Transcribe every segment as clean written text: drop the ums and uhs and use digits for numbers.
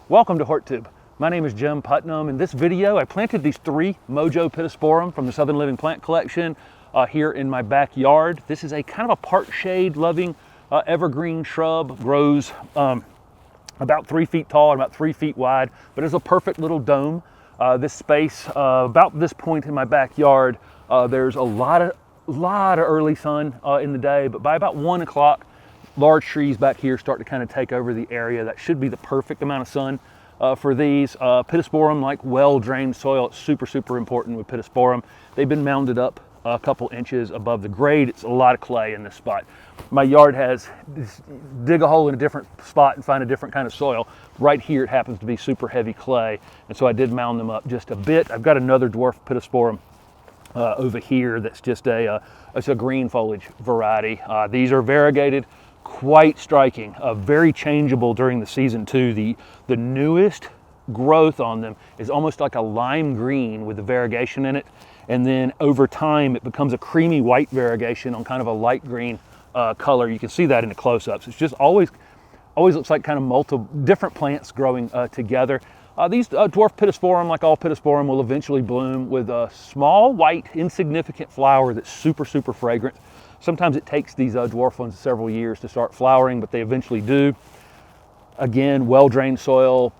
Welcome to HortTube. My name is Jim Putnam. In this video, I planted these 3 Mojo Pittosporum from the Southern Living Plant Collection here in my backyard. This is a kind of a part shade loving evergreen shrub. Grows about 3 feet tall and about 3 feet wide, but it's a perfect little dome. This space, about this point in my backyard, there's a lot of early sun in the day, but by about 1 o'clock, large trees back here start to kind of take over the area. That should be the perfect amount of sun for these. Pittosporum, like well-drained soil, it's super important with Pittosporum. They've been mounded up a couple inches above the grade. It's a lot of clay in this spot. My yard has, dig a hole in a different spot and find a different kind of soil. Right here it happens to be super heavy clay, and so I did mound them up just a bit. I've got another dwarf Pittosporum over here that's just it's a green foliage variety. These are variegated, quite striking, very changeable during the season too. The newest growth on them is almost like a lime green with the variegation in it, and then over time it becomes a creamy white variegation on kind of a light green color. You can see that in the close-ups. It's just always looks like kind of multiple different plants growing together. These dwarf Pittosporum, like all Pittosporum, will eventually bloom with a small white insignificant flower that's super fragrant. Sometimes it takes these dwarf ones several years to start flowering, but they eventually do. Again, well-drained soil.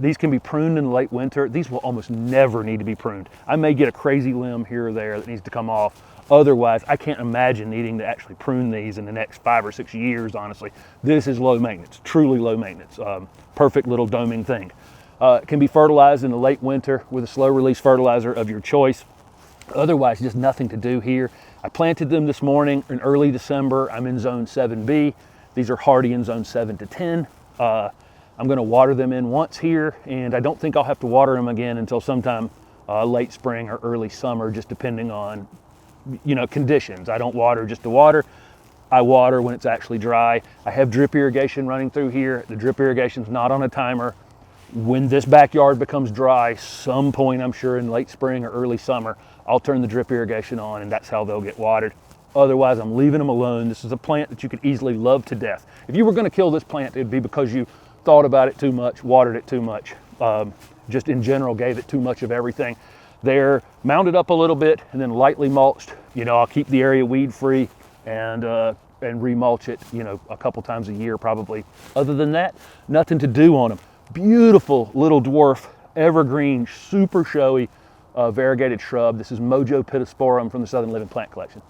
These can be pruned in the late winter. These will almost never need to be pruned. I may get a crazy limb here or there that needs to come off. Otherwise, I can't imagine needing to actually prune these in the next 5 or 6 years, honestly. This is low maintenance, truly low maintenance. Perfect little doming thing. It can be fertilized in the late winter with a slow-release fertilizer of your choice. Otherwise, just nothing to do here. I planted them this morning in early December. I'm in zone 7B. These are hardy in zone 7 to 10. I'm going to water them in once here, and I don't think I'll have to water them again until sometime late spring or early summer, just depending on conditions. I don't water just to water. I water when it's actually dry. I have drip irrigation running through here. The drip irrigation's not on a timer. When this backyard becomes dry, some point I'm sure in late spring or early summer, I'll turn the drip irrigation on, and that's how they'll get watered. Otherwise, I'm leaving them alone. This is a plant that you could easily love to death. If you were going to kill this plant, it'd be because you thought about it too much, watered it too much, just in general gave it too much of everything. They're mounded up a little bit and then lightly mulched. I'll keep the area weed free and remulch it, a couple times a year probably. Other than that, nothing to do on them. Beautiful little dwarf, evergreen, super showy, variegated shrub. This is Mojo Pittosporum from the Southern Living Plant Collection.